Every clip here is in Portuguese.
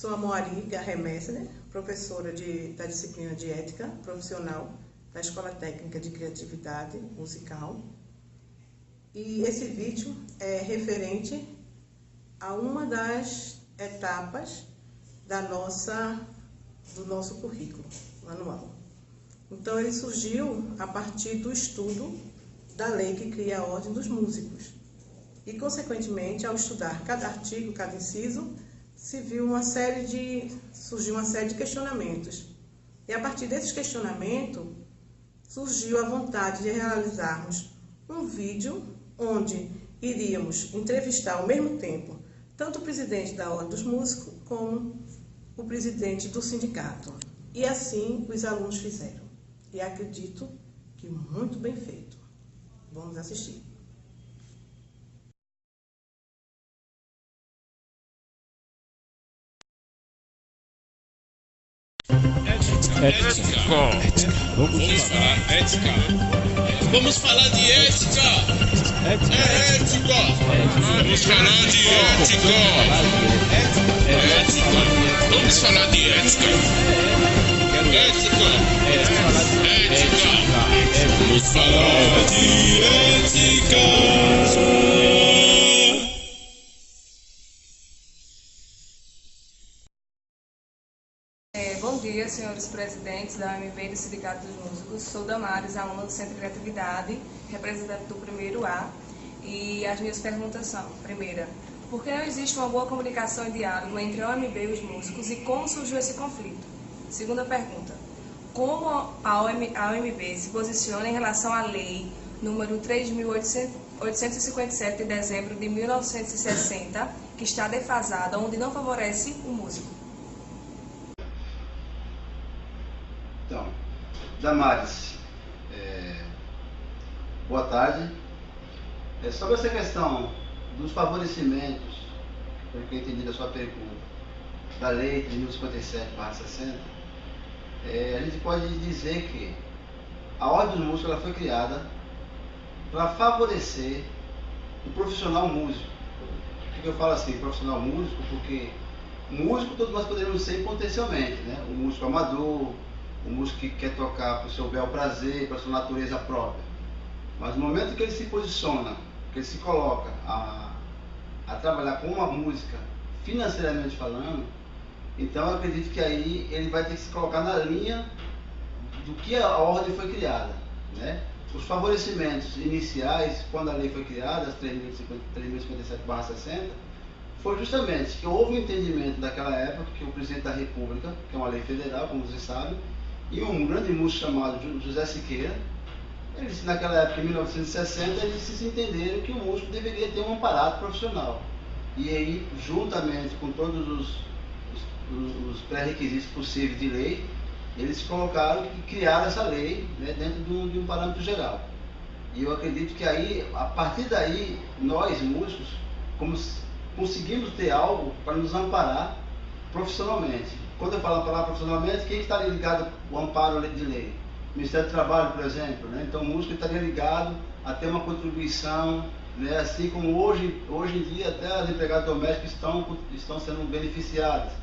Sou a Moari Garré Messner, professora da disciplina de Ética Profissional da Escola Técnica de Criatividade Musical. E esse vídeo é referente a uma das etapas do nosso currículo anual. Então, ele surgiu a partir do estudo da lei que cria a Ordem dos Músicos. E, consequentemente, ao estudar cada artigo, cada inciso, surgiu uma série de questionamentos. E, a partir desses questionamentos, surgiu a vontade de realizarmos um vídeo onde iríamos entrevistar ao mesmo tempo tanto o presidente da Ordem dos Músicos como o presidente do sindicato. E assim os alunos fizeram. E acredito que muito bem feito. Vamos assistir. Ética. Vamos falar de ética. Ética. Vamos falar de ética. Vamos falar de ética. Ética. Vamos falar de ética. Bom dia, senhores presidentes da OMB e do Sindicato dos Músicos. Sou Damares, aluna do Centro de Criatividade, representante do primeiro A. E as minhas perguntas são: primeira, por que não existe uma boa comunicação e diálogo entre a OMB e os músicos e como surgiu esse conflito? Segunda pergunta, como a OMB se posiciona em relação à lei número 3.857 de dezembro de 1960, que está defasada, onde não favorece o músico? Então, Damares, boa tarde. Sobre essa questão dos favorecimentos, pelo que eu entendi da sua pergunta, da Lei 3.057/60, a gente pode dizer que a Ordem dos Músicos ela foi criada para favorecer o profissional músico. Por que eu falo assim, profissional músico? Porque músico todos nós poderíamos ser potencialmente, né? O músico amador, o músico que quer tocar para o seu bel prazer, para a sua natureza própria. Mas no momento que ele se posiciona, que ele se coloca a trabalhar com uma música, financeiramente falando, então eu acredito que aí ele vai ter que se colocar na linha do que a ordem foi criada, né? Os favorecimentos iniciais, quando a lei foi criada, as 3.057/60, foi justamente que houve um entendimento daquela época que o presidente da República, que é uma lei federal, como vocês sabem, e um grande músico chamado José Siqueira, eles, naquela época, em 1960, eles se entenderam que o músico deveria ter um aparato profissional. E aí, juntamente com todos os pré-requisitos possíveis de lei, eles colocaram e criaram essa lei, né, dentro de um parâmetro geral. E eu acredito que aí, a partir daí, nós, músicos, conseguimos ter algo para nos amparar profissionalmente. Quando eu falo amparar profissionalmente, quem está ligado ao amparo de lei? O Ministério do Trabalho, por exemplo, né? Então o músico estaria ligado a ter uma contribuição, né? Assim como hoje em dia até as empregadas domésticas estão sendo beneficiadas.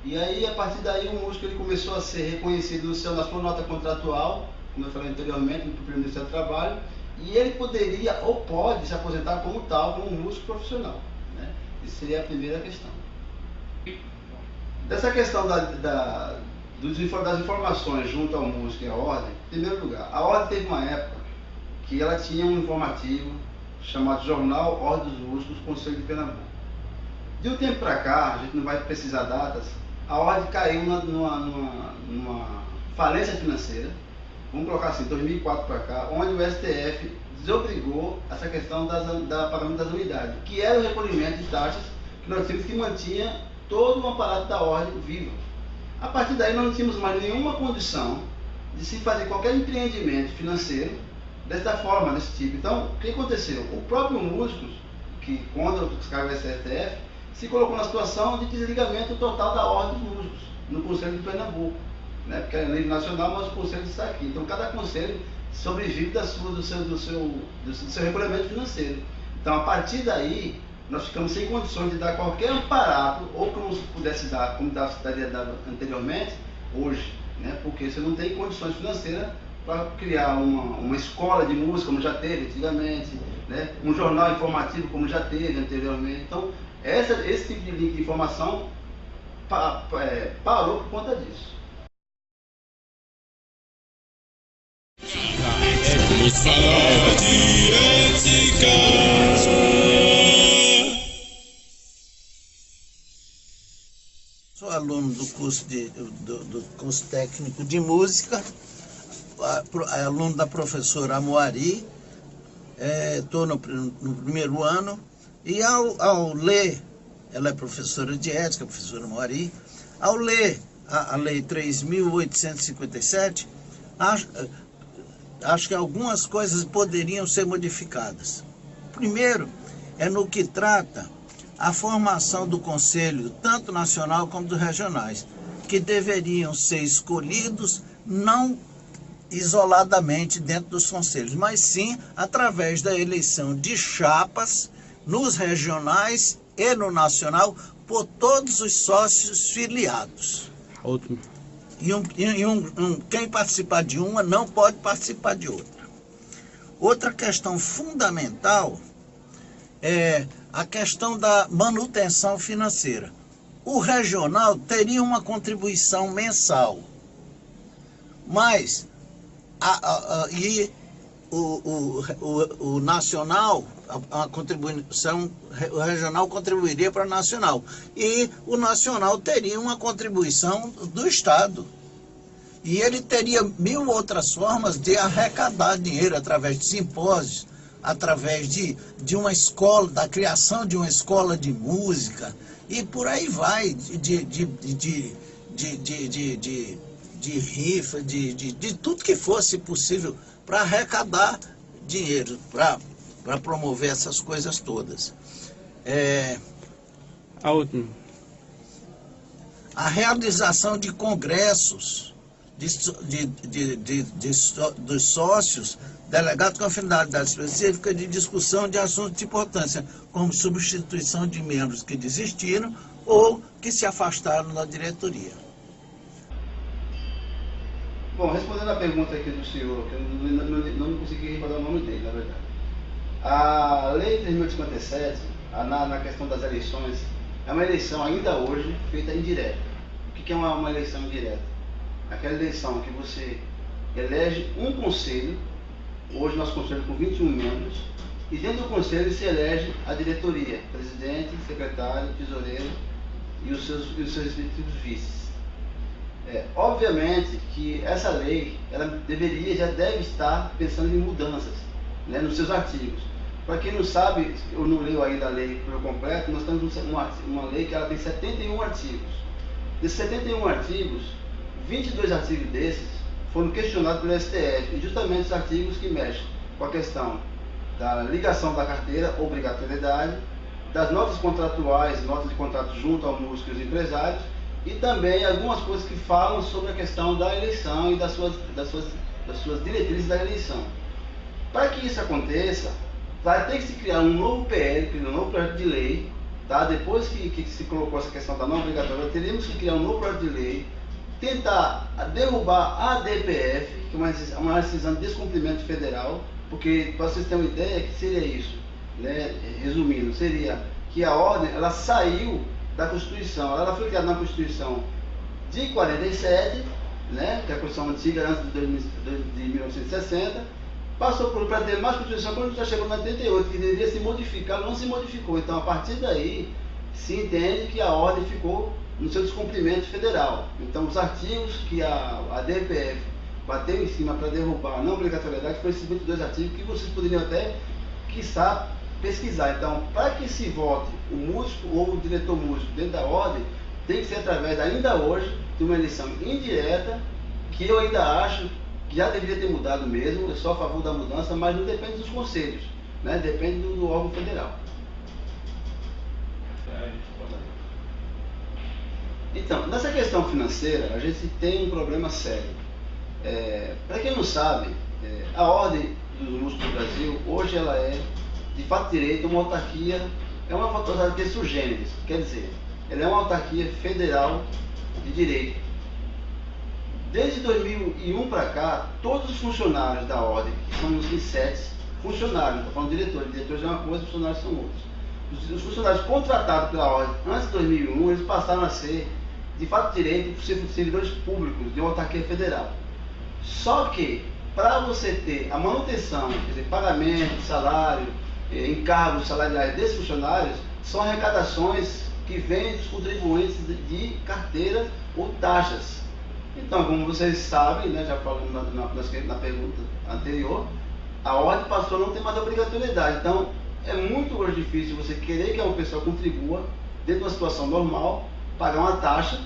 E aí, a partir daí, o músico ele começou a ser reconhecido na sua nota contratual, como eu falei anteriormente, no Ministério do Trabalho, e ele poderia ou pode se aposentar como tal, como um músico profissional, né? Isso seria a primeira questão. Dessa questão das informações junto ao músico e à ordem, em primeiro lugar, a ordem teve uma época que ela tinha um informativo chamado Jornal Ordem dos Músicos, Conselho de Pernambuco. De um tempo para cá, a gente não vai precisar datas, a ordem caiu numa falência financeira, vamos colocar assim, 2004 para cá, onde o STF desobrigou essa questão da pagamento das anuidades, que era o recolhimento de taxas que nós tínhamos, que mantinha todo o aparato da ordem vivo. A partir daí nós não tínhamos mais nenhuma condição de se fazer qualquer empreendimento financeiro dessa forma, desse tipo. Então, o que aconteceu? O próprio músico, que quando caiu o STF, se colocou na situação de desligamento total da ordem dos músicos, no Conselho de Pernambuco, né? Porque é a lei nacional, mas o Conselho está aqui. Então, cada conselho sobrevive do seu recolhimento financeiro. Então, a partir daí, nós ficamos sem condições de dar qualquer amparato, ou como se pudesse dar, como estaria dado anteriormente, hoje, né? Porque você não tem condições financeiras para criar uma escola de música, como já teve antigamente, né? Um jornal informativo, como já teve anteriormente. Então, esse tipo de link de informação parou por conta disso. Vamos falar de ética. Sou aluno do curso, do curso técnico de música, aluno da professora Amoari, estou no primeiro ano, e ao ler, ela é professora de ética, professora Amoari, ao ler a Lei 3.857, acho que algumas coisas poderiam ser modificadas. Primeiro, é no que trata a formação do Conselho, tanto nacional como dos regionais, que deveriam ser escolhidos não isoladamente dentro dos conselhos, mas sim através da eleição de chapas nos regionais e no nacional por todos os sócios filiados. Outro. Quem participar de uma não pode participar de outra. Outra questão fundamental é a questão da manutenção financeira. O regional teria uma contribuição mensal, mas o nacional, a contribuição, o regional contribuiria para o nacional, e o nacional teria uma contribuição do Estado. E ele teria 1000 outras formas de arrecadar dinheiro, através de simpósios, através de uma escola, da criação de uma escola de música, e por aí vai, de rifa, de tudo que fosse possível para arrecadar dinheiro, para promover essas coisas todas. A realização de congressos dos sócios, delegados com finalidade específica de discussão de assuntos de importância, como substituição de membros que desistiram ou que se afastaram da diretoria. Bom, respondendo a pergunta aqui do senhor, que eu não consegui recordar o nome dele, na verdade. A Lei 3.057, na questão das eleições, é uma eleição ainda hoje feita indireta. O que é uma eleição indireta? Aquela eleição que você elege um conselho, hoje nosso conselho com 21 membros, e dentro do conselho se elege a diretoria, presidente, secretário, tesoureiro e os seus respectivos vices. Obviamente que essa lei, ela já deve estar pensando em mudanças, né, nos seus artigos. Para quem não sabe, eu não leio ainda a lei por completo, nós temos uma lei que ela tem 71 artigos. Desses 71 artigos, 22 artigos desses foram questionados pelo STF, e justamente os artigos que mexem com a questão da ligação da carteira, obrigatoriedade, das notas contratuais, notas de contrato junto ao músico e aos empresários, e também algumas coisas que falam sobre a questão da eleição e das suas diretrizes da eleição. Para que isso aconteça, vai ter que se criar um novo PL, um novo projeto de lei, tá? Depois que se colocou essa questão da não obrigatória, teríamos que criar um novo projeto de lei, tentar derrubar a DPF, que é uma decisão de descumprimento federal, porque, para vocês terem uma ideia, que seria isso, né? Resumindo, seria que a ordem, ela saiu da Constituição, ela foi criada na Constituição de 47, né? Que é a Constituição antiga, antes de 1960, passou para ter mais Constituição quando já chegou em 88, que deveria se modificar, não se modificou. Então, a partir daí, se entende que a ordem ficou no seu descumprimento federal. Então, os artigos que a DPF bateu em cima para derrubar a não obrigatoriedade foram esses 22 artigos que vocês poderiam até, quiçá, pesquisar. Então, para que se vote o músico ou o diretor músico dentro da ordem, tem que ser através, ainda hoje, de uma eleição indireta, que eu ainda acho que já deveria ter mudado mesmo. Eu sou a favor da mudança, mas não depende dos conselhos, né? Depende do órgão federal. Então, nessa questão financeira, a gente tem um problema sério. Para quem não sabe, a Ordem dos Músicos do Brasil, hoje ela é, de fato direito, uma autarquia é uma autarquia sui generis, quer dizer, ela é uma autarquia federal de direito. Desde 2001 para cá, todos os funcionários da ordem, que são os 7 funcionários, estou falando de diretores é uma coisa, funcionários são outros. Os funcionários contratados pela ordem antes de 2001, eles passaram a ser, de fato, direito servidores públicos de uma autarquia federal. Só que, para você ter a manutenção, quer dizer, pagamento, salário, encargos salariais desses funcionários, são arrecadações que vêm dos contribuintes de carteira ou taxas. Então, como vocês sabem, né, já falamos na pergunta anterior, a ordem passou a não ter mais obrigatoriedade. Então, é muito hoje difícil você querer que uma pessoa contribua, dentro de uma situação normal, pagar uma taxa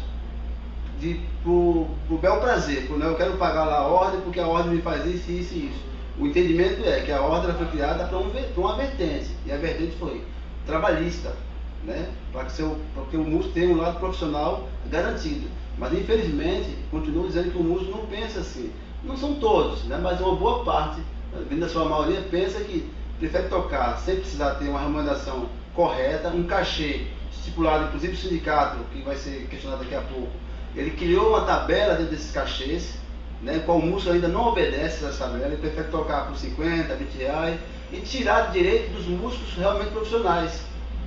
por bel prazer, né? Eu quero pagar lá a ordem porque a ordem me faz isso, isso e isso. O entendimento é que a ordem foi criada para uma vertente, e a vertente foi trabalhista, né? Para que o músico tenha um lado profissional garantido. Mas, infelizmente, continuo dizendo que o músico não pensa assim. Não são todos, né? Mas uma boa parte, vindo da sua maioria, pensa que prefere tocar sem precisar ter uma remuneração correta, um cachê estipulado, inclusive o sindicato, que vai ser questionado daqui a pouco. Ele criou uma tabela dentro desses cachês, né, qual o músico ainda não obedece essa tabela, ele prefere tocar por 50, 20 reais e tirar de direito dos músicos realmente profissionais,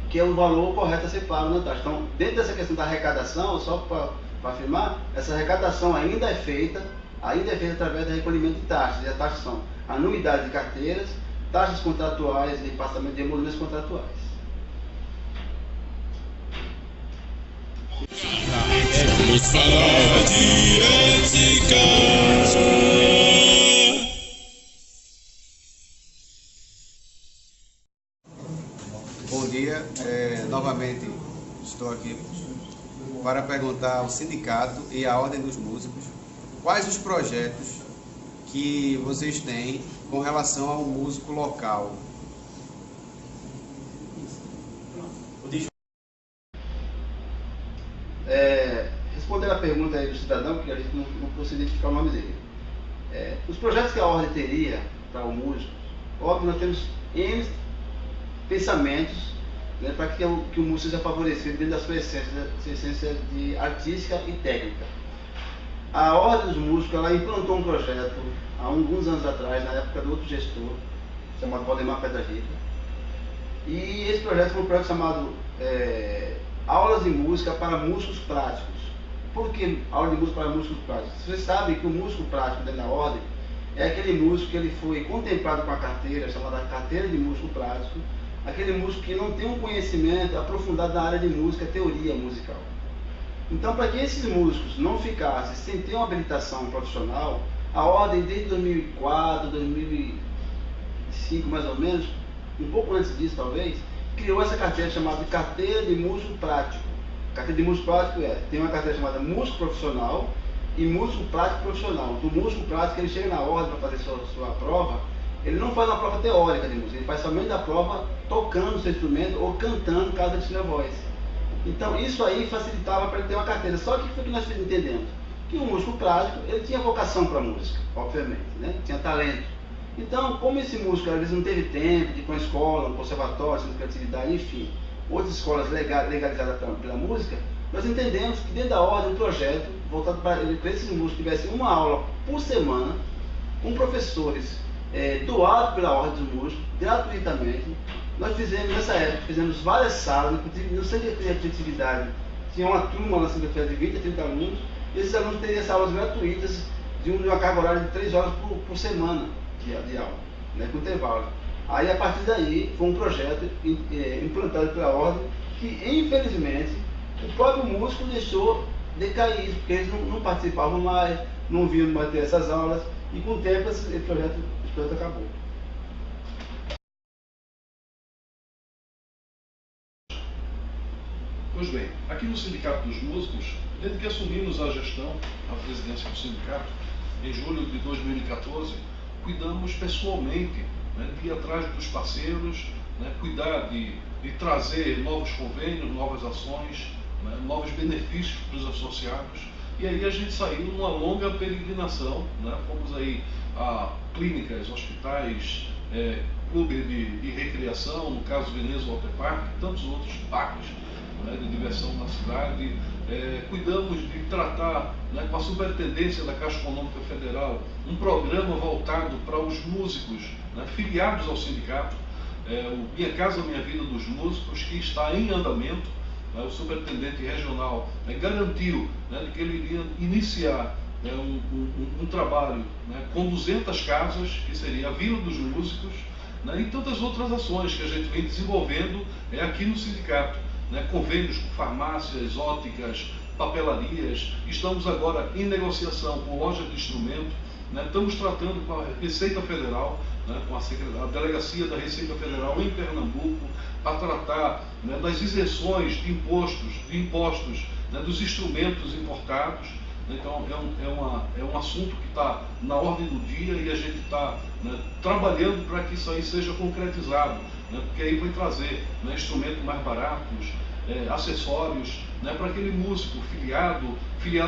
que é o valor correto a ser pago na taxa. Então, dentro dessa questão da arrecadação, só para afirmar, essa arrecadação ainda é feita através do recolhimento de taxas, e as taxas são anuidade de carteiras, taxas contratuais e passamento de emolumentos contratuais. Vamos falar de ética. Bom dia, novamente estou aqui para perguntar ao sindicato e à Ordem dos Músicos quais os projetos que vocês têm com relação ao músico local. Respondendo a pergunta aí do cidadão, que a gente não precisa identificar o nome dele. Os projetos que a ordem teria para o músico, óbvio, nós temos N pensamentos, né, para que o músico seja favorecido dentro da sua essência de artística e técnica. A Ordem dos Músicos, ela implantou um projeto há alguns anos atrás, na época do outro gestor, chamado Valdemar Pedra Rica. E esse projeto foi um projeto chamado Aulas de Música para Músicos Práticos. Por que aula de música para músicos práticos? Vocês sabem que o músico prático dentro da ordem é aquele músico que ele foi contemplado com a carteira, chamada carteira de músico prático, aquele músico que não tem um conhecimento aprofundado na área de música, teoria musical. Então, para que esses músicos não ficassem sem ter uma habilitação profissional, a ordem desde 2004, 2005 mais ou menos, um pouco antes disso talvez, criou essa carteira chamada Carteira de Músico Prático. Carteira de músico prático tem uma carteira chamada músico profissional e músico prático profissional. O músico prático, ele chega na ordem para fazer sua prova, ele não faz uma prova teórica de música, ele faz somente a prova tocando o seu instrumento ou cantando, caso ele tenha voz. Então isso aí facilitava para ele ter uma carteira. Só que foi o que nós entendemos, que o músico prático, ele tinha vocação para a música, obviamente, né? Tinha talento. Então, como esse músico às vezes não teve tempo de ir para uma escola, um conservatório, centro de criatividade, enfim, outras escolas legalizadas pela música, nós entendemos que dentro da ordem um projeto voltado para esses músicos que tivessem uma aula por semana, com professores doados pela ordem dos músicos, gratuitamente. Nós fizemos, nessa época, várias salas, inclusive no centro de criatividade, tinha uma turma na segunda-feira de 20 a 30 alunos, e esses alunos teriam essas aulas gratuitas de uma carga horária de 3 horas por semana de aula, né, com intervalo. Aí, a partir daí, foi um projeto implantado pela ordem que, infelizmente, o próprio músico deixou decair isso, porque eles não participavam mais, não viam mais ter essas aulas, e com o tempo esse projeto acabou. Pois bem, aqui no Sindicato dos Músicos, desde que assumimos a gestão, a presidência do sindicato, em julho de 2014, cuidamos pessoalmente, né, de ir atrás dos parceiros, né, cuidar de trazer novos convênios, novas ações, né, novos benefícios para os associados. E aí a gente saiu numa longa peregrinação, né, fomos aí a clínicas, hospitais, clube de recreação, no caso Veneza Water Park, e tantos outros parques, né, de diversão na cidade. Cuidamos de tratar, né, com a Superintendência da Caixa Econômica Federal, um programa voltado para os músicos, né, filiados ao sindicato, o Minha Casa Minha Vida dos Músicos, que está em andamento. O superintendente regional garantiu, né, de que ele iria iniciar um trabalho, né, com 200 casas, que seria a Vila dos Músicos, né, e tantas outras ações que a gente vem desenvolvendo aqui no sindicato, né, convênios com farmácias, óticas, papelarias. Estamos agora em negociação com lojas de instrumento, né, estamos tratando com a Receita Federal, né, com a Delegacia da Receita Federal em Pernambuco, para tratar, né, das isenções de impostos, né, dos instrumentos importados. Então é um assunto que está na ordem do dia e a gente está, né, trabalhando para que isso aí seja concretizado, né, porque aí vai trazer, né, instrumentos mais baratos, acessórios, né, para aquele músico filiado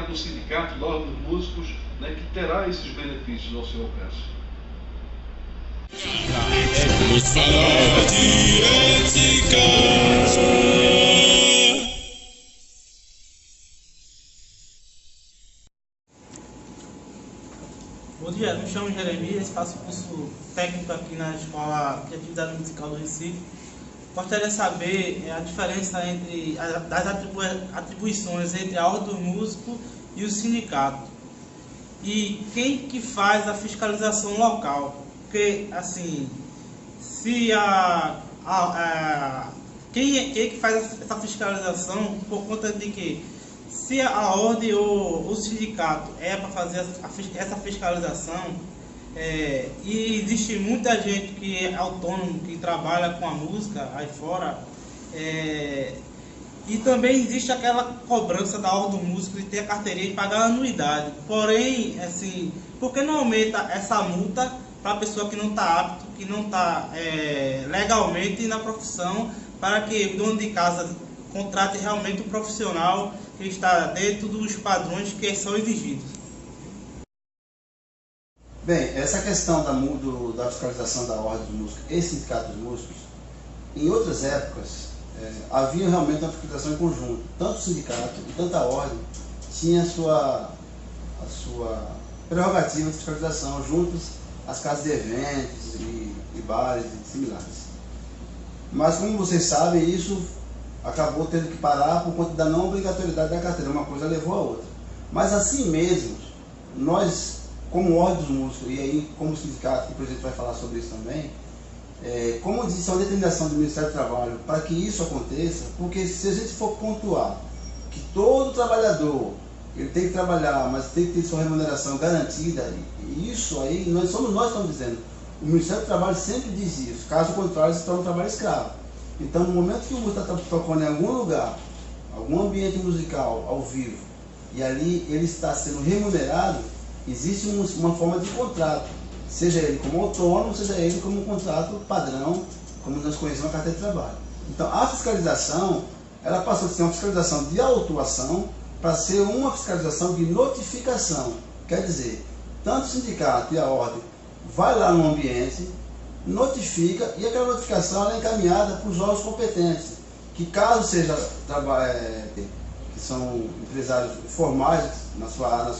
do sindicato, da ordem dos músicos, né, que terá esses benefícios ao seu alcance. Vamos falar de ética. Bom dia, me chamo Jeremias, faço curso técnico aqui na Escola de Atividade Musical do Recife. Gostaria de saber a diferença das atribuições entre a Ordem dos Músicos e o sindicato. E quem que faz a fiscalização local? Porque, assim, se quem que faz essa fiscalização, por conta de que se a ordem ou o sindicato é para fazer essa fiscalização, e existe muita gente que é autônomo, que trabalha com a música aí fora, e também existe aquela cobrança da ordem do músico de ter a carteirinha e pagar a anuidade. Porém, assim, por que não aumenta essa multa para a pessoa que não está apto, que não está legalmente na profissão, para que o dono de casa contrate realmente um profissional que está dentro dos padrões que são exigidos? Bem, essa questão da fiscalização da Ordem dos Músicos e Sindicato dos Músicos, em outras épocas, havia realmente uma fiscalização em conjunto. Tanto o sindicato e tanto a Ordem tinha a sua prerrogativa de fiscalização juntos às casas de eventos e bares e similares. Mas, como vocês sabem, isso acabou tendo que parar por conta da não obrigatoriedade da carteira. Uma coisa levou a outra. Mas, assim mesmo, nós, como Ordem dos Músicos, e aí como sindicato, que o presidente vai falar sobre isso também, como disse, é uma determinação do Ministério do Trabalho para que isso aconteça, porque se a gente for pontuar que todo trabalhador ele tem que trabalhar, mas tem que ter sua remuneração garantida, e isso aí, somos nós que estamos dizendo. O Ministério do Trabalho sempre diz isso, caso contrário, se torna um trabalho escravo. Então, no momento que o músico está tocando em algum lugar, algum ambiente musical, ao vivo, e ali ele está sendo remunerado, existe uma forma de contrato, seja ele como autônomo, seja ele como um contrato padrão, como nós conhecemos na carteira de trabalho. Então, a fiscalização, ela passou de ser uma fiscalização de autuação para ser uma fiscalização de notificação. Quer dizer, tanto o sindicato e a ordem vai lá no ambiente, notifica, e aquela notificação ela é encaminhada para os órgãos competentes, que caso seja que são empresários formais na sua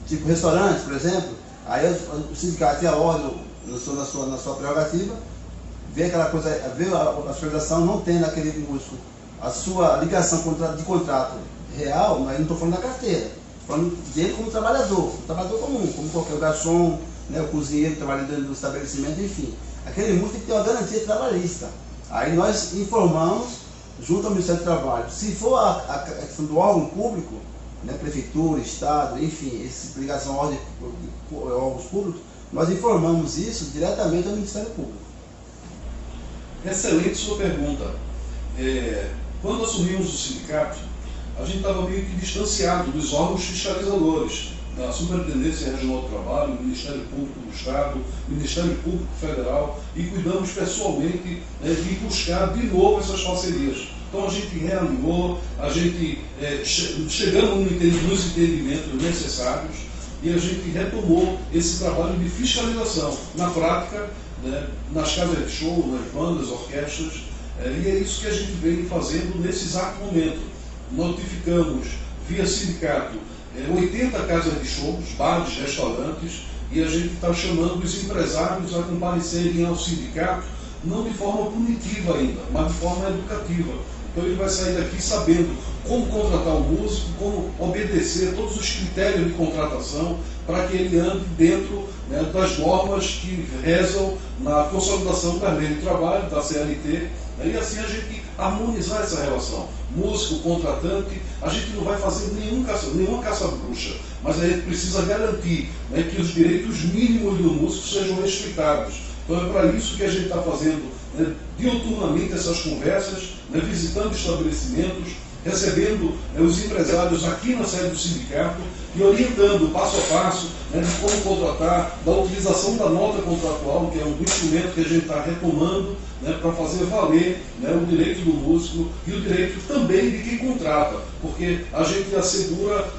tipo restaurante, por exemplo, aí o sindicato e a ordem na sua prerrogativa vê aquela coisa, vê a fiscalização não tem naquele músico a sua ligação de contrato real, mas não estou falando da carteira, estou falando dele como trabalhador comum, como qualquer garçom, né, o cozinheiro trabalhando dentro do estabelecimento, enfim. Aquele músico tem que ter uma garantia trabalhista. Aí nós informamos, junto ao Ministério do Trabalho, se for a questão do órgão público, né, prefeitura, estado, enfim, essa ligação a órgãos públicos, nós informamos isso diretamente ao Ministério Público. Excelente sua pergunta. Quando assumimos o sindicato, a gente estava meio que distanciado dos órgãos fiscalizadores, da Superintendência Regional do Trabalho, Ministério Público do Estado, Ministério Público Federal, e cuidamos pessoalmente de buscar de novo essas parcerias. Então a gente realinhou, a gente chegamos nos entendimentos necessários, e a gente retomou esse trabalho de fiscalização na prática, né, nas casas de show, nas bandas, orquestras, e é isso que a gente vem fazendo nesse exato momento. Notificamos via sindicato 80 casas de shows, bares, restaurantes, e a gente está chamando os empresários a comparecerem ao sindicato, não de forma punitiva ainda, mas de forma educativa. Então ele vai sair daqui sabendo como contratar um músico, como obedecer todos os critérios de contratação para que ele ande dentro, né, das normas que rezam na consolidação da lei de trabalho, da CLT, e assim a gente harmonizar essa relação. Músico, contratante, a gente não vai fazer nenhuma caça-bruxa, mas a gente precisa garantir, né, que os direitos mínimos do músico sejam respeitados. Então é para isso que a gente está fazendo, né, diuturnamente essas conversas, né, visitando estabelecimentos, recebendo, né, os empresários aqui na sede do sindicato e orientando passo a passo, né, de como contratar, da utilização da nota contratual, que é um instrumento que a gente está retomando, né, para fazer valer, né, o direito do músico e o direito também de quem contrata, porque a gente assegura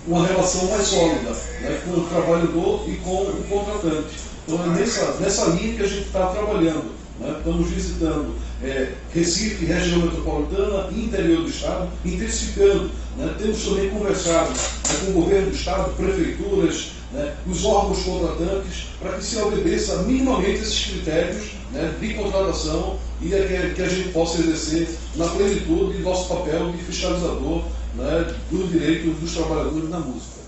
uma relação mais sólida, né, com o trabalhador e com o contratante. Então é nessa linha que a gente está trabalhando. Né? Estamos visitando Recife, região metropolitana e interior do estado, intensificando. Né? Temos também conversado, né, com o governo do estado, prefeituras, né, os órgãos contratantes, para que se obedeça minimamente esses critérios, né, de contratação e que a gente possa exercer na plenitude nosso papel de fiscalizador, né, dos direitos dos trabalhadores na música.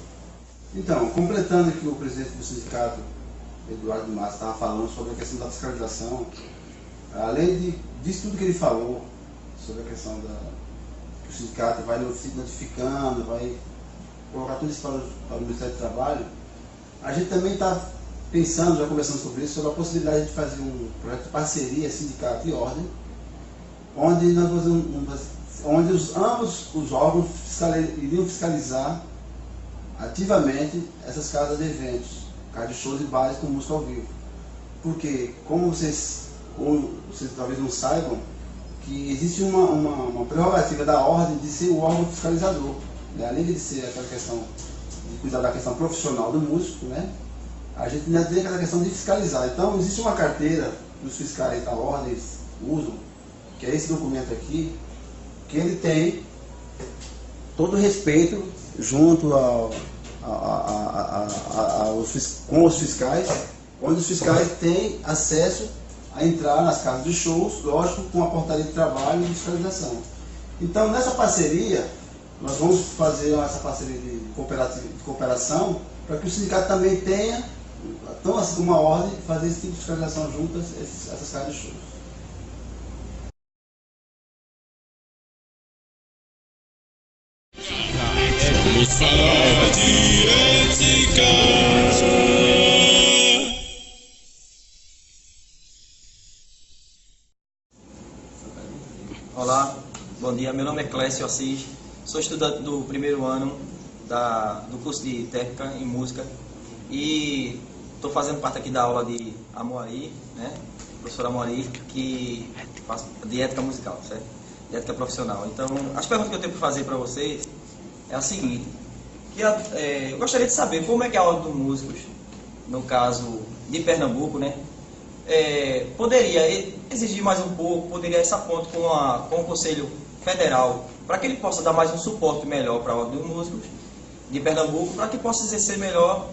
Então, completando aqui o presidente do sindicato, Eduardo Massa, estava falando sobre a questão da fiscalização, além disso tudo que ele falou, sobre a questão que o sindicato vai notificando, vai colocar tudo isso para o Ministério do Trabalho, a gente também está pensando, já conversando sobre isso, sobre a possibilidade de fazer um projeto de parceria, sindicato e ordem, onde nós vamos ambos os órgãos iriam fiscalizar ativamente essas casas de eventos, casas de shows e bares com música ao vivo. Porque, como vocês talvez não saibam, que existe uma prerrogativa da ordem de ser o órgão fiscalizador, né? Além de ser aquela questão de cuidar da questão profissional do músico, né? A gente ainda tem aquela questão de fiscalizar. Então, existe uma carteira que os fiscais da ordem usam, que é esse documento aqui, que ele tem todo o respeito junto com os fiscais, onde os fiscais têm acesso a entrar nas casas de shows, lógico, com a portaria de trabalho e de fiscalização. Então, nessa parceria, nós vamos fazer essa parceria de cooperação para que o sindicato também tenha, tão assim como a ordem, fazer esse tipo de fiscalização juntas, essas casas de shows. Vamos falar de ética. Olá, bom dia. Meu nome é Clécio Assis, sou estudante do primeiro ano do curso de técnica em música e estou fazendo parte aqui da aula de Amoari, né? Professora Amoari, que faz de ética musical, certo? De ética profissional. Então, as perguntas que eu tenho para fazer para vocês é a seguinte, eu gostaria de saber como é que a Ordem dos Músicos, no caso de Pernambuco, né, poderia exigir mais um pouco, poderia essa ponto com o Conselho Federal, para que ele possa dar mais um suporte melhor para a Ordem dos Músicos de Pernambuco, para que possa exercer melhor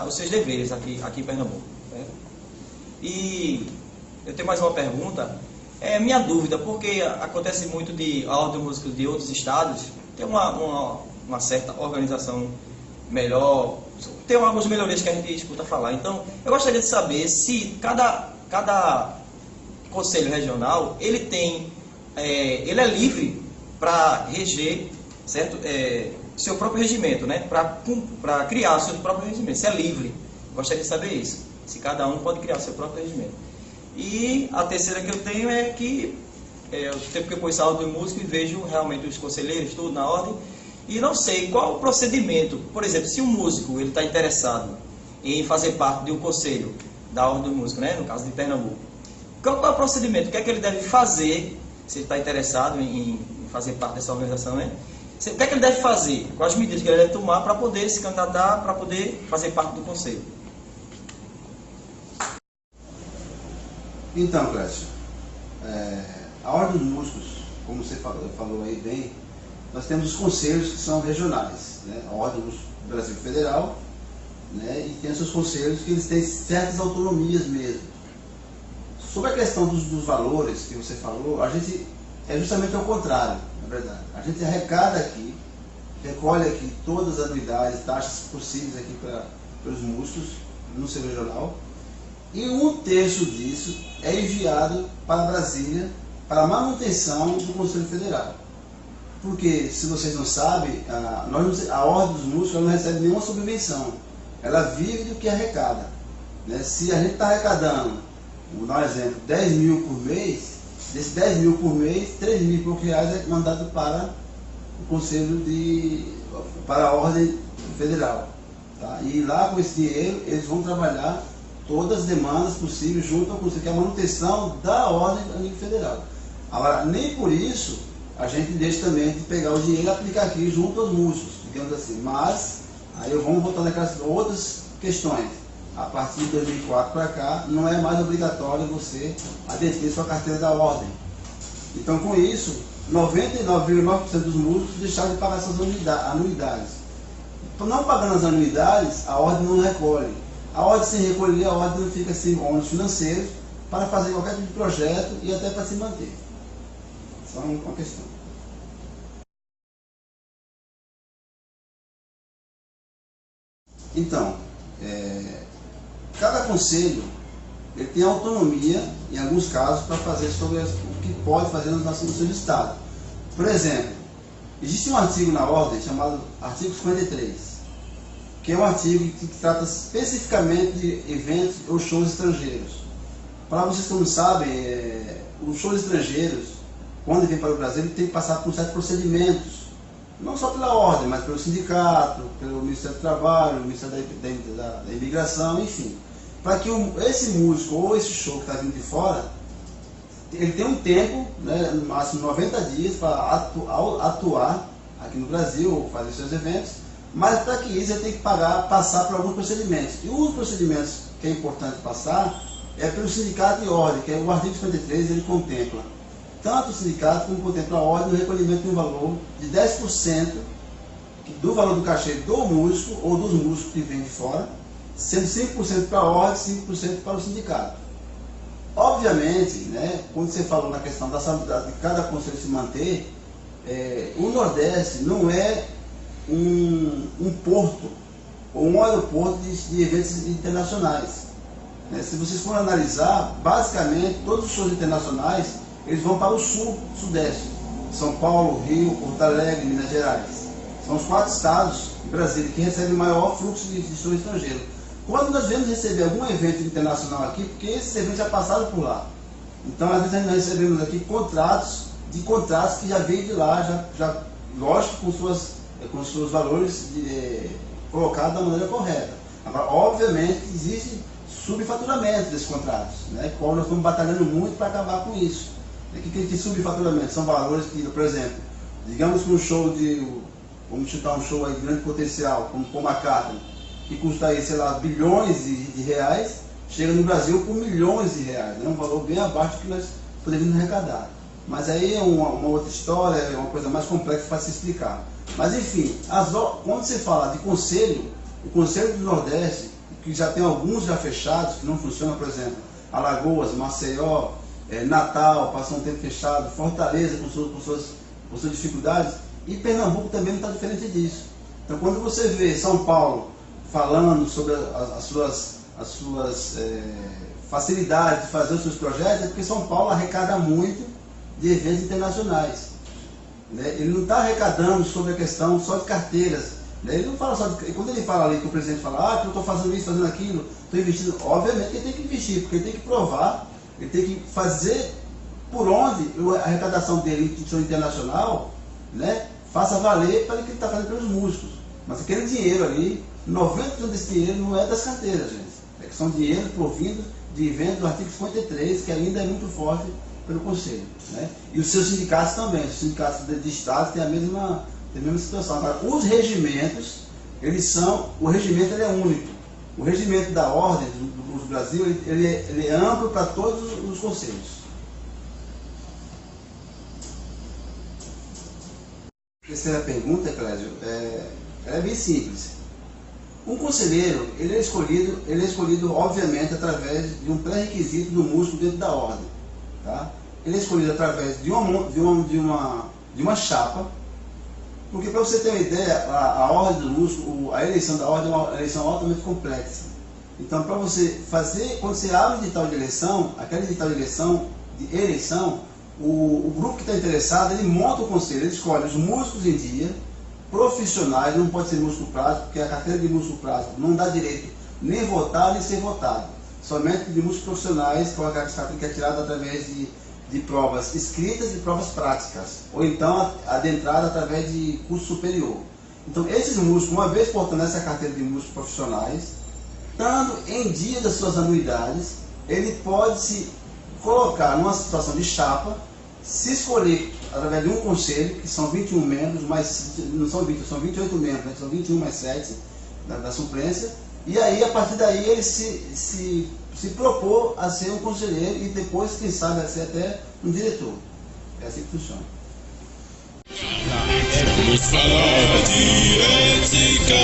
os seus deveres aqui em Pernambuco. Certo? E eu tenho mais uma pergunta, minha dúvida, porque acontece muito de a Ordem dos Músicos de outros estados ter uma certa organização melhor, tem algumas melhorias que a gente escuta falar. Então, eu gostaria de saber se cada conselho regional, ele é livre para reger, certo? Seu próprio regimento, né? Para criar o seu próprio regimento, se é livre. Gostaria de saber isso, se cada um pode criar o seu próprio regimento. E a terceira que eu tenho é que o tempo que eu conheço a Ordem do Músico e vejo realmente os conselheiros, tudo na ordem, e não sei qual o procedimento. Por exemplo, se um músico está interessado em fazer parte de um conselho da Ordem do Músico, né, no caso de Pernambuco, qual é o procedimento? O que é que ele deve fazer, se ele está interessado em fazer parte dessa organização, né? O que é que ele deve fazer? Quais as medidas que ele deve tomar para poder se candidatar, para poder fazer parte do conselho? Então, Clécio, a Ordem dos Músicos, como você falou aí bem, nós temos os conselhos que são regionais, né? A Ordem do Brasil Federal, né? E tem os seus conselhos que eles têm certas autonomias mesmo. Sobre a questão dos valores que você falou, a gente é justamente ao contrário, na verdade. A gente arrecada aqui, recolhe aqui todas as anuidades, taxas possíveis aqui para os músicos no seu regional, e 1/3 disso é enviado para Brasília para a manutenção do Conselho Federal. Porque, se vocês não sabem, a Ordem dos Músicos não recebe nenhuma subvenção. Ela vive do que arrecada, né? Se a gente está arrecadando, vou dar um exemplo, 10 mil por mês, desses 10 mil por mês, 3 mil e poucos reais é mandado para o Conselho para a Ordem Federal. Tá? E lá com esse dinheiro eles vão trabalhar todas as demandas possíveis junto ao Conselho, que é a manutenção da Ordem a nível federal. Agora, nem por isso a gente deixa também de pegar o dinheiro e aplicar aqui junto aos músicos, digamos assim. Mas, aí vamos voltar naquelas outras questões. A partir de 2004 para cá, não é mais obrigatório você adquirir sua carteira da Ordem. Então, com isso, 99,9% dos músicos deixaram de pagar suas anuidades. Então, não pagando as anuidades, a Ordem não recolhe. A Ordem, sem recolher, a Ordem não fica sem ônus financeiros para fazer qualquer tipo de projeto e até para se manter. Só uma questão. Então, cada conselho ele tem autonomia, em alguns casos, para fazer sobre o que pode fazer no seu estado. Por exemplo, existe um artigo na Ordem chamado artigo 53, que é um artigo que trata especificamente de eventos ou shows estrangeiros. Para vocês que não sabem, os shows estrangeiros, quando vem para o Brasil, ele tem que passar por certos procedimentos, não só pela Ordem, mas pelo sindicato, pelo Ministério do Trabalho, o Ministério da Imigração, enfim. Para que esse músico ou esse show que está vindo de fora, ele tem um tempo, né, no máximo 90 dias, para atuar aqui no Brasil, ou fazer seus eventos, mas para que isso ele tem que passar por alguns procedimentos. E um dos procedimentos que é importante passar é pelo sindicato de ordem, que é o artigo 53, ele contempla tanto o sindicato como contempla a ordem no recolhimento de um valor de 10% do valor do cachê do músico ou dos músicos que vêm de fora, sendo 5% para a ordem e 5% para o sindicato. Obviamente, né, quando você falou na questão da de cada conselho se manter, o Nordeste não é um porto ou um aeroporto de eventos internacionais. Se vocês forem analisar, basicamente todos os shows internacionais eles vão para o sul, sudeste, São Paulo, Rio, Porto Alegre, Minas Gerais. São os 4 estados de Brasília que recebem o maior fluxo de show estrangeiro. Quando nós vemos receber algum evento internacional aqui, porque esses eventos já passaram por lá. Então, às vezes, nós recebemos aqui contratos que já veio de lá, já lógico, com seus valores colocados da maneira correta. Agora, obviamente, existe subfaturamento desses contratos, né? Qual nós estamos batalhando muito para acabar com isso. O que tem subfaturamento? São valores que, por exemplo, digamos que um show vamos chutar um show aí de grande potencial, como Paul McCartney, que custa aí, sei lá, bilhões de reais, chega no Brasil por milhões de reais, né? Um valor bem abaixo do que nós poderíamos arrecadar. Mas aí é uma outra história, é uma coisa mais complexa para se explicar. Mas enfim, quando você fala de conselho, o Conselho do Nordeste, que já tem alguns já fechados, que não funcionam, por exemplo, Alagoas, Maceió, Natal, passou um tempo fechado, Fortaleza com suas dificuldades, e Pernambuco também não está diferente disso. Então, quando você vê São Paulo falando sobre as suas facilidades de fazer os seus projetos, é porque São Paulo arrecada muito de eventos internacionais. Né? Ele não está arrecadando sobre a questão só de carteiras. Né? Ele não fala só de, quando ele fala ali, que o presidente fala, que eu estou fazendo isso, fazendo aquilo, estou investindo, obviamente que ele tem que investir, porque ele tem que provar, ele tem que fazer por onde a arrecadação dele em instituição internacional, né, faça valer para o que ele está fazendo pelos músicos. Mas aquele dinheiro ali, 90% desse dinheiro não é das carteiras, gente. É que são dinheiro provindo de eventos do artigo 53, que ainda é muito forte pelo Conselho. Né? E os seus sindicatos também, os sindicatos de Estado têm a mesma tem a mesma situação. Agora, os regimentos, o regimento ele é único. O regimento da Ordem do Brasil, ele é amplo para todos os conselhos. Terceira pergunta, Clésio, é bem simples. Um conselheiro, ele é escolhido obviamente através de um pré-requisito do músico dentro da ordem, tá? Ele é escolhido através de uma chapa, porque, para você ter uma ideia, a ordem do músico, a eleição da ordem é uma eleição altamente complexa. Então, para você fazer, quando você abre o edital de eleição, aquele edital de eleição, o grupo que está interessado, ele monta o conselho, ele escolhe os músicos em dia, profissionais, não pode ser músico prático, porque a carteira de músico prático não dá direito nem votar nem ser votado. Somente de músicos profissionais, que é tirada através de provas escritas e provas práticas, ou então adentrada através de curso superior. Então, esses músicos, uma vez portando essa carteira de músicos profissionais, estando em dia das suas anuidades, ele pode se colocar numa situação de chapa, se escolher através de um conselho, que são 21 membros, mas não são 20, são 28 membros, né? São 21 mais 7 da suplência, e aí, a partir daí, ele se propor a ser um conselheiro e depois, quem sabe, a ser até um diretor. É assim que funciona. Vamos falar de ética.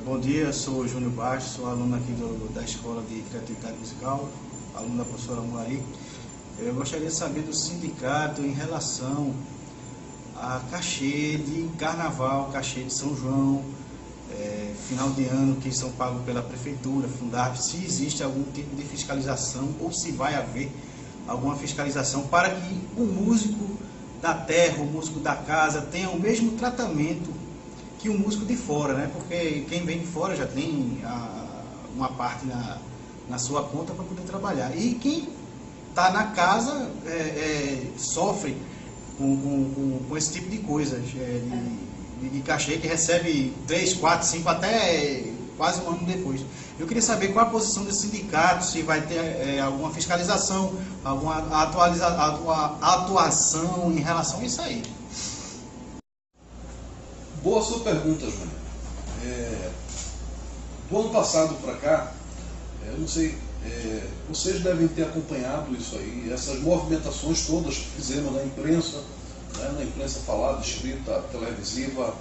Bom dia, sou o Júnior Bastos, sou aluno aqui da Escola de Criatividade Musical, aluno da professora Moari. Eu gostaria de saber do sindicato em relação a cachê de carnaval, cachê de São João, final de ano que são pagos pela prefeitura, Fundap, se existe algum tipo de fiscalização ou se vai haver alguma fiscalização para que o músico da terra, o músico da casa tenha o mesmo tratamento que o músico de fora, né? Porque quem vem de fora já tem uma parte na sua conta para poder trabalhar. E quem está na casa sofre com esse tipo de coisas, de cachê que recebe 3, 4, 5, até quase um ano depois. Eu queria saber qual a posição do sindicato, se vai ter alguma fiscalização, alguma atuação em relação a isso aí. Boa sua pergunta, Júnior. Do ano passado para cá, eu não sei, vocês devem ter acompanhado isso aí, essas movimentações todas que fizemos na imprensa, né, na imprensa falada, escrita, televisiva,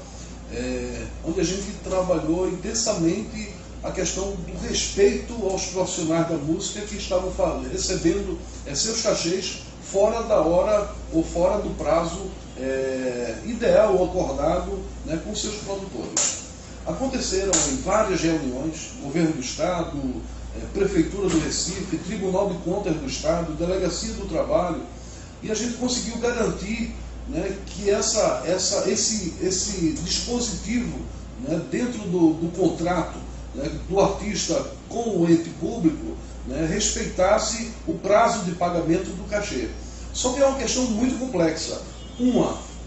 onde a gente trabalhou intensamente a questão do respeito aos profissionais da música que estavam recebendo seus cachês fora da hora ou fora do prazo ideal ou acordado, né, com seus produtores. Aconteceram em várias reuniões, governo do Estado, Prefeitura do Recife, Tribunal de Contas do Estado, Delegacia do Trabalho, e a gente conseguiu garantir, né, que esse dispositivo, né, dentro do contrato, né, do artista com o ente público, né, respeitasse o prazo de pagamento do cachê. Só que é uma questão muito complexa.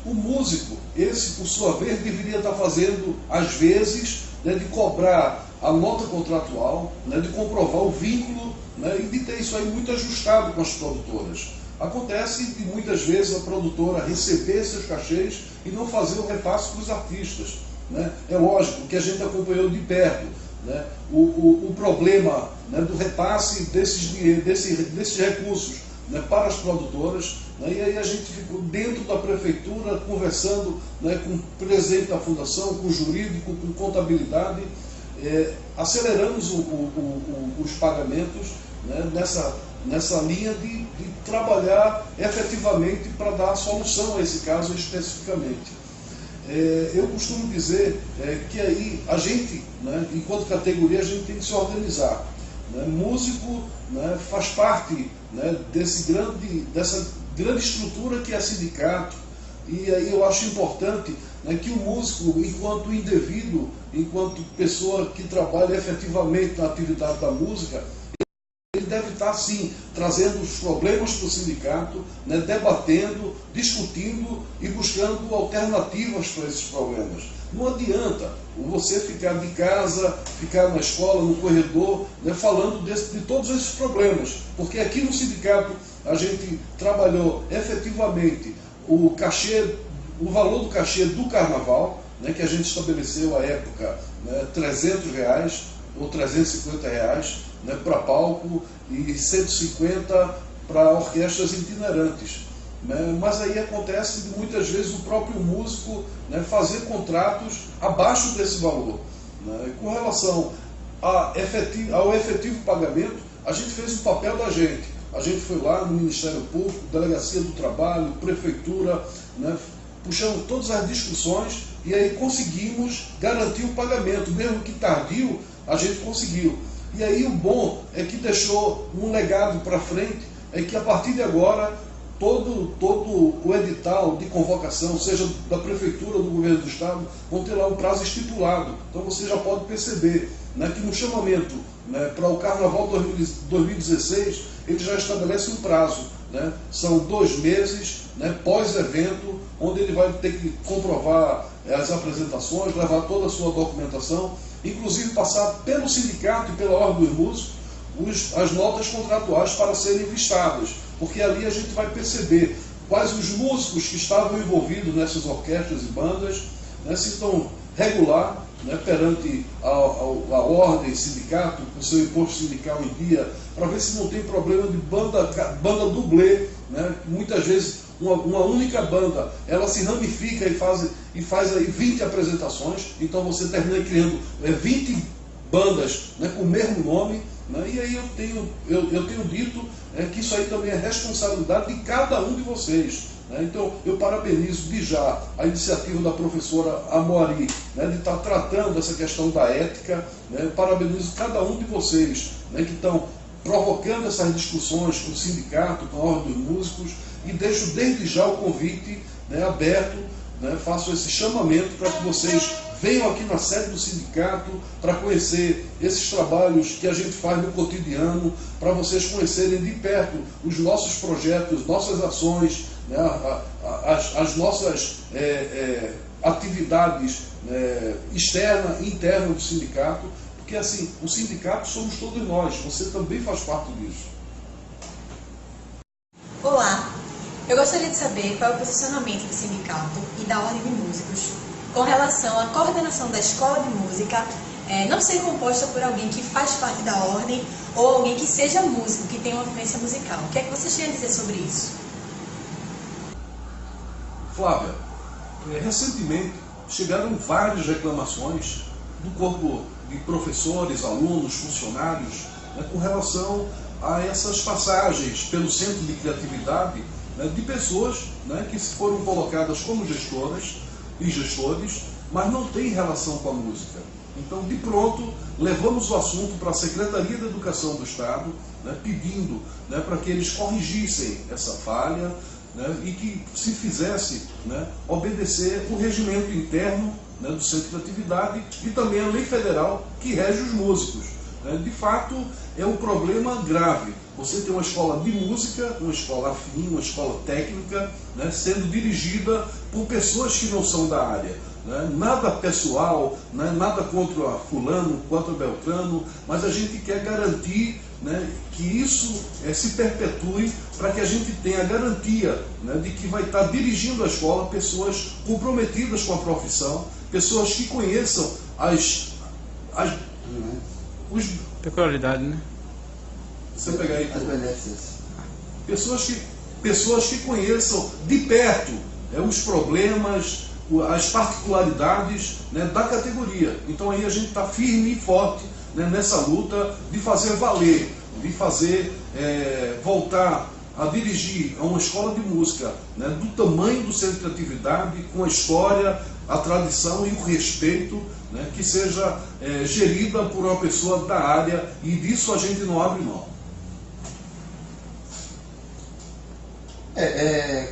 O músico, esse por sua vez, deveria estar fazendo, às vezes, né, de cobrar a nota contratual, né, de comprovar o vínculo, né, e de ter isso aí muito ajustado com as produtoras. Acontece de muitas vezes a produtora receber seus cachês e não fazer o repasse para os artistas, né? É lógico que a gente acompanhou de perto, né, o problema, né, do repasse desses recursos, né, para as produtoras, né, e aí a gente ficou dentro da prefeitura conversando, né, com o presidente da fundação, com o jurídico, com contabilidade, aceleramos os pagamentos, né, nessa linha de trabalhar efetivamente para dar solução a esse caso especificamente. Eu costumo dizer que aí a gente, né, enquanto categoria, a gente tem que se organizar. Né? Músico, né, faz parte, né, dessa grande estrutura que é sindicato, e aí eu acho importante, né, que o músico, enquanto indivíduo, enquanto pessoa que trabalha efetivamente na atividade da música, ele deve está, sim, trazendo os problemas para o sindicato, né, debatendo, discutindo e buscando alternativas para esses problemas. Não adianta você ficar de casa, ficar na escola, no corredor, né, falando de todos esses problemas, porque aqui no sindicato a gente trabalhou efetivamente o valor do cachê do carnaval, né, que a gente estabeleceu à época, né, R$300 ou R$350, né, para palco e 150 para orquestras itinerantes. Né? Mas aí acontece de muitas vezes o próprio músico, né, fazer contratos abaixo desse valor. Né? Com relação ao efetivo pagamento, a gente fez o papel da gente. A gente foi lá no Ministério Público, Delegacia do Trabalho, Prefeitura, né, puxamos todas as discussões e aí conseguimos garantir o pagamento, mesmo que tardio, a gente conseguiu. E aí o bom é que deixou um legado para frente, é que a partir de agora, todo o edital de convocação, seja da Prefeitura ou do Governo do Estado, vão ter lá um prazo estipulado. Então você já pode perceber, né, que no chamamento, né, para o Carnaval 2016, ele já estabelece um prazo. Né? São 2 meses, né, pós-evento, onde ele vai ter que comprovar as apresentações, levar toda a sua documentação, inclusive passar pelo sindicato e pela Ordem dos Músicos as notas contratuais para serem vistadas, porque ali a gente vai perceber quais os músicos que estavam envolvidos nessas orquestras e bandas, né, se estão regular, né, perante a ordem, sindicato, com seu imposto sindical em dia, para ver se não tem problema de banda dublê, né, muitas vezes uma única banda, ela se ramifica e faz aí 20 apresentações, então você termina criando 20 bandas, né, com o mesmo nome, né, e aí eu tenho dito que isso aí também é responsabilidade de cada um de vocês. Né, então eu parabenizo de já a iniciativa da professora Amoari, né, de estar tratando essa questão da ética, né, parabenizo cada um de vocês, né, que estão provocando essas discussões com o sindicato, com a Ordem dos Músicos, e deixo desde já o convite, né, aberto, né, faço esse chamamento para que vocês venham aqui na sede do sindicato para conhecer esses trabalhos que a gente faz no cotidiano, para vocês conhecerem de perto os nossos projetos, nossas ações, né, as nossas atividades externa e interna do sindicato, porque assim, o sindicato somos todos nós, você também faz parte disso. Olá, eu gostaria de saber qual é o posicionamento do sindicato e da Ordem de Músicos com relação à coordenação da escola de música não ser composta por alguém que faz parte da ordem ou alguém que seja músico, que tenha uma vivência musical. O que é que vocês têm a dizer sobre isso? Flávia, recentemente chegaram várias reclamações do corpo de professores, alunos, funcionários, né, com relação a essas passagens pelo Centro de Criatividade, né, de pessoas, né, que foram colocadas como gestoras e gestores, mas não têm relação com a música. Então, de pronto, levamos o assunto para a Secretaria da Educação do Estado, né, pedindo, né, para que eles corrigissem essa falha, né, e que se fizesse, né, obedecer o regimento interno, né, do Centro de Criatividade e também a lei federal que rege os músicos. Né. De fato, é um problema grave. Você tem uma escola de música, uma escola afim, uma escola técnica, né, sendo dirigida por pessoas que não são da área. Né? Nada pessoal, né, nada contra fulano, contra Beltrano, mas a gente quer garantir, né, que isso se perpetue para que a gente tenha a garantia, né, de que vai estar dirigindo a escola pessoas comprometidas com a profissão, pessoas que conheçam as peculiaridades, né? Você pegar aí, as benéficas. Pessoas que conheçam de perto os problemas, as particularidades, né, da categoria. Então aí a gente está firme e forte, né, nessa luta de fazer valer, de fazer voltar a dirigir a uma escola de música, né, do tamanho do Centro de Criatividade, com a história, a tradição e o respeito, né, que seja gerida por uma pessoa da área, e disso a gente não abre mão.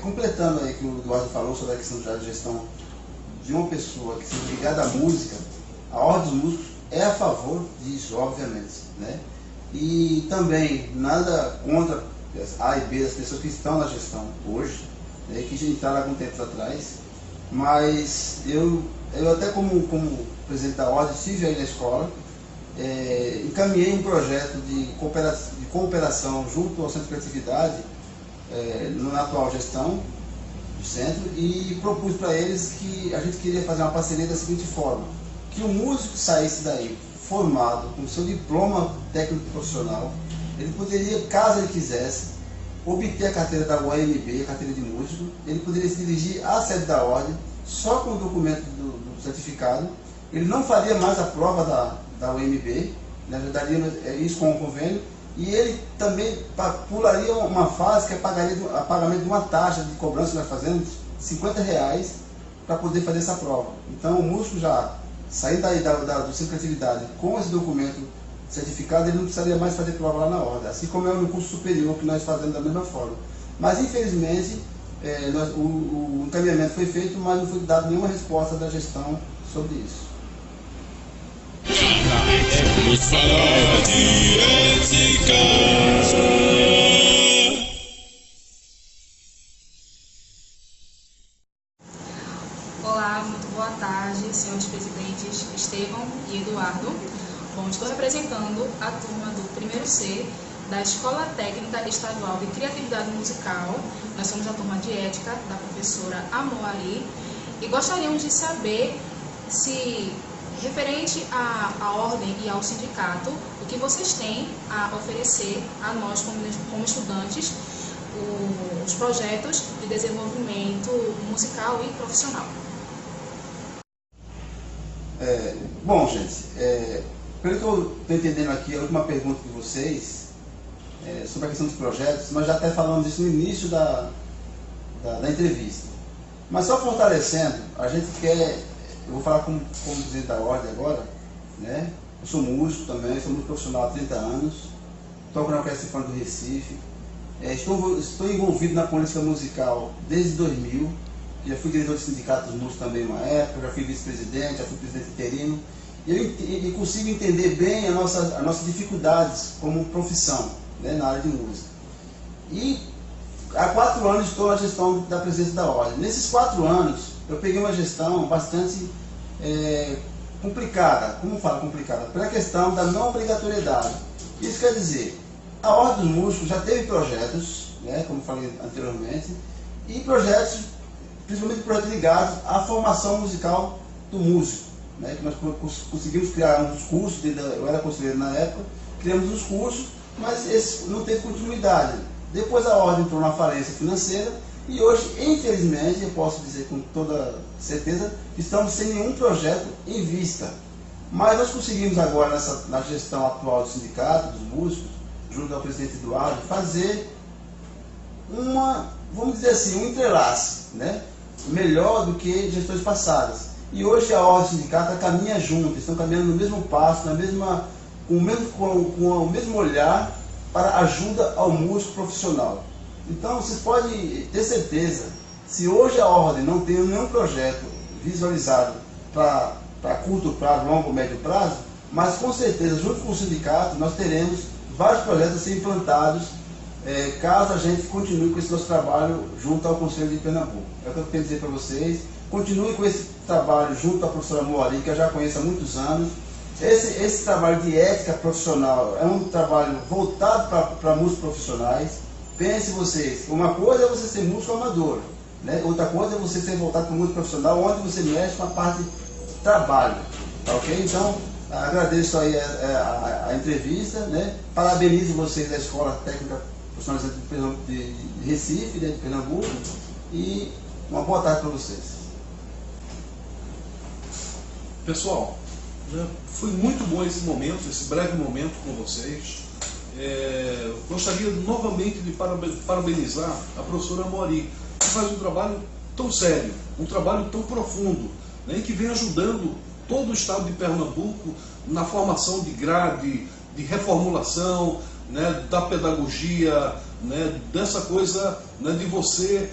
Completando aí o que o Eduardo falou sobre a questão da gestão de uma pessoa que seja ligada à música, a Ordem dos Músicos é a favor disso, obviamente, né? E também nada contra as A e B das pessoas que estão na gestão hoje, né, que já entraram há algum tempo atrás, mas eu até como presidente da ordem estive aí na escola, encaminhei um projeto de cooperação junto ao Centro de Criatividade, na atual gestão do centro, e propus para eles que a gente queria fazer uma parceria da seguinte forma: que o músico saísse daí formado com seu diploma técnico profissional, ele poderia, caso ele quisesse, obter a carteira da UEMB, a carteira de músico, ele poderia se dirigir à sede da ordem só com o documento do certificado, ele não faria mais a prova da UEMB, né, daria isso com o convênio, e ele também pularia uma fase que é pagamento de uma taxa de cobrança que nós fazemos, R$50, para poder fazer essa prova. Então o músico já saindo daí do Centro de Criatividade com esse documento certificado, ele não precisaria mais fazer prova lá na ordem, assim como é no curso superior que nós fazemos da mesma forma. Mas infelizmente o encaminhamento foi feito, mas não foi dada nenhuma resposta da gestão sobre isso. Vamos falar de ética. Olá, muito boa tarde, senhores presidentes Estevão e Eduardo. Bom, estou representando a turma do primeiro C da Escola Técnica Estadual de Criatividade Musical. Nós somos a turma de ética da professora Amoari e gostaríamos de saber se, referente à ordem e ao sindicato, o que vocês têm a oferecer a nós como estudantes, os projetos de desenvolvimento musical e profissional. Bom, gente, pelo que eu estou entendendo aqui, a última pergunta de vocês, sobre a questão dos projetos, nós já até falamos isso no início da entrevista. Mas só fortalecendo, a gente quer, eu vou falar como presidente da ordem agora, né? Eu sou músico também, sou músico profissional há 30 anos, toco na Orquestra Sinfônica do Recife, estou envolvido na política musical desde 2000, já fui diretor do sindicato dos músicos também uma época, já fui vice-presidente, já fui presidente interino, e eu consigo entender bem as nossas dificuldades como profissão, né, na área de música. E há 4 anos estou na gestão da presidência da ordem. Nesses 4 anos, eu peguei uma gestão bastante complicada. Como falo complicada? Pela questão da não obrigatoriedade. Isso quer dizer, a ordem dos músicos já teve projetos, né, como falei anteriormente, e projetos, principalmente projetos ligados à formação musical do músico, né, que nós conseguimos criar uns cursos, eu era conselheiro na época, criamos os cursos, mas esse não teve continuidade. Depois a ordem entrou na falência financeira e hoje, infelizmente, eu posso dizer com toda certeza, estamos sem nenhum projeto em vista. Mas nós conseguimos agora, na gestão atual do sindicato, dos músicos, junto ao presidente Eduardo, fazer vamos dizer assim, um entrelace, né, melhor do que gestões passadas. E hoje a ordem do sindicato caminha junto, estão caminhando no mesmo passo, com o mesmo olhar para ajuda ao músico profissional. Então vocês podem ter certeza, se hoje a ordem não tem nenhum projeto visualizado para curto prazo, longo ou médio prazo, mas com certeza, junto com o sindicato, nós teremos vários projetos a ser implantados, caso a gente continue com esse nosso trabalho junto ao Conselho de Pernambuco. É o que eu tenho a dizer para vocês. Continue com esse trabalho junto à professora Moari, que eu já conheço há muitos anos. Esse trabalho de ética profissional é um trabalho voltado para músicos profissionais. Pense vocês, uma coisa é você ser músico amador, né? Outra coisa é você ser voltado para o músico profissional, onde você mexe com a parte de trabalho, tá ok? Então, agradeço aí a entrevista, né? Parabenizo vocês da Escola Técnica Profissional de Recife, né, de Pernambuco, e uma boa tarde para vocês. Pessoal, foi muito bom esse momento, esse breve momento com vocês. Gostaria novamente de parabenizar a professora Amoari, que faz um trabalho tão sério, um trabalho tão profundo, né, que vem ajudando todo o estado de Pernambuco na formação de grade, de reformulação, né, da pedagogia, né, dessa coisa, né, de você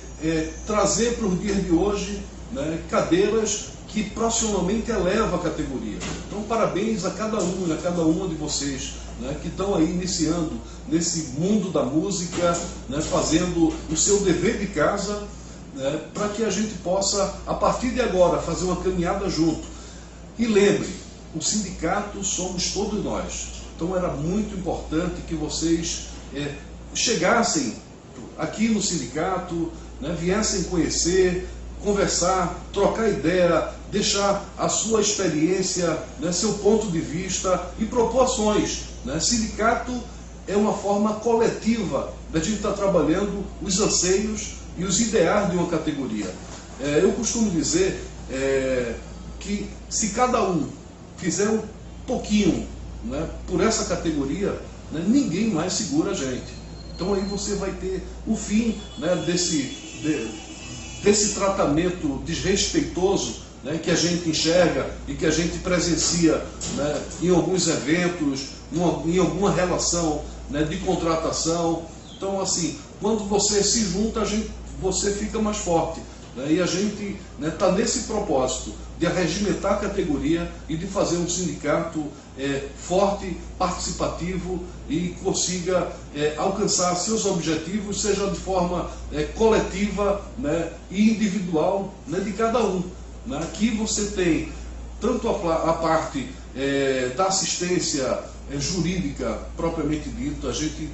trazer para os dias de hoje, né, cadeiras que profissionalmente eleva a categoria. Então, parabéns a cada um e a cada uma de vocês, né, que estão aí iniciando nesse mundo da música, né, fazendo o seu dever de casa, né, para que a gente possa, a partir de agora, fazer uma caminhada junto. E lembre, o sindicato somos todos nós. Então era muito importante que vocês chegassem aqui no sindicato, né, viessem conhecer, conversar, trocar ideia, deixar a sua experiência, né, seu ponto de vista e proporções. Né? Sindicato é uma forma coletiva da gente estar trabalhando os anseios e os ideais de uma categoria. Eu costumo dizer que se cada um fizer um pouquinho, né, por essa categoria, né, ninguém mais segura a gente. Então aí você vai ter o fim, né, desse tratamento desrespeitoso, né, que a gente enxerga e que a gente presencia, né, em alguns eventos, em alguma relação, né, de contratação. Então, assim, quando você se junta, você fica mais forte. Né, e a gente está nesse propósito de arregimentar a categoria e de fazer um sindicato forte, participativo e consiga alcançar seus objetivos, seja de forma coletiva, né, e individual, né, de cada um. Né. Aqui você tem tanto a parte da assistência jurídica propriamente dita, a gente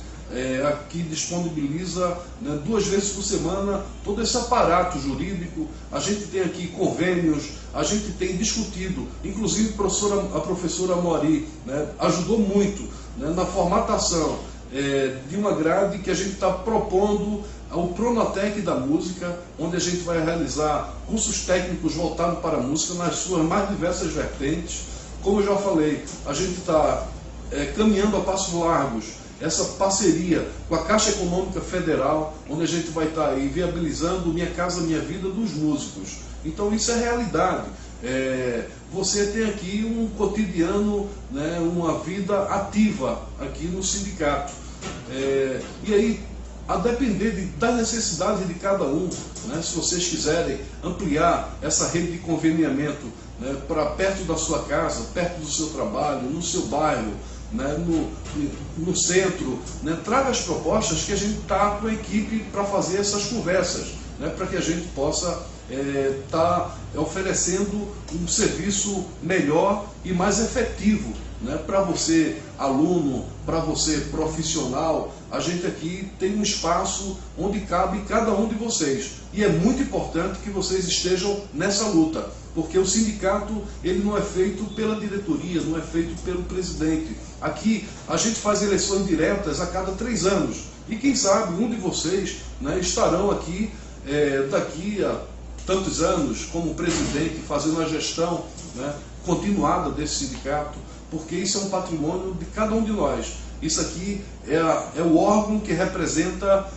aqui disponibiliza, né, 2 vezes por semana todo esse aparato jurídico. A gente tem aqui convênios, a gente tem discutido, inclusive a professora Mori, né, ajudou muito, né, na formatação de uma grade que a gente está propondo ao Pronatec da música, onde a gente vai realizar cursos técnicos voltados para a música nas suas mais diversas vertentes. Como eu já falei, a gente está caminhando a passos largos essa parceria com a Caixa Econômica Federal, onde a gente vai estar aí viabilizando Minha Casa Minha Vida dos músicos. Então isso é realidade. Você tem aqui um cotidiano, né, uma vida ativa aqui no sindicato. E aí, a depender das necessidades de cada um, né, se vocês quiserem ampliar essa rede de conveniamento, né, para perto da sua casa, perto do seu trabalho, no seu bairro, né, no centro, né, traga as propostas que a gente está com a equipe para fazer essas conversas, né, para que a gente possa estar oferecendo um serviço melhor e mais efetivo, né, para você aluno, para você profissional. A gente aqui tem um espaço onde cabe cada um de vocês, e é muito importante que vocês estejam nessa luta, porque o sindicato ele não é feito pela diretoria, não é feito pelo presidente. Aqui a gente faz eleições diretas a cada 3 anos, e quem sabe um de vocês, né, estarão aqui daqui a tantos anos como presidente, fazendo a gestão, né, continuada desse sindicato, porque isso é um patrimônio de cada um de nós. Isso aqui é o órgão que representa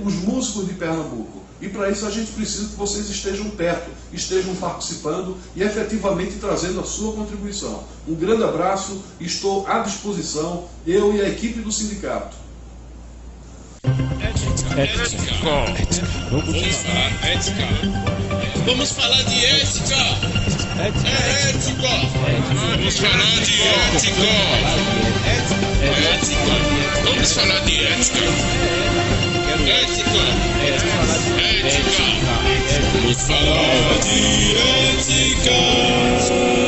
os músicos de Pernambuco. E para isso a gente precisa que vocês estejam perto, estejam participando e efetivamente trazendo a sua contribuição. Um grande abraço, estou à disposição, eu e a equipe do sindicato. Vamos falar de ética. Ética. Vamos falar de ética. Ética. Vamos falar de ética. Ética. Ética. Vamos falar de ética.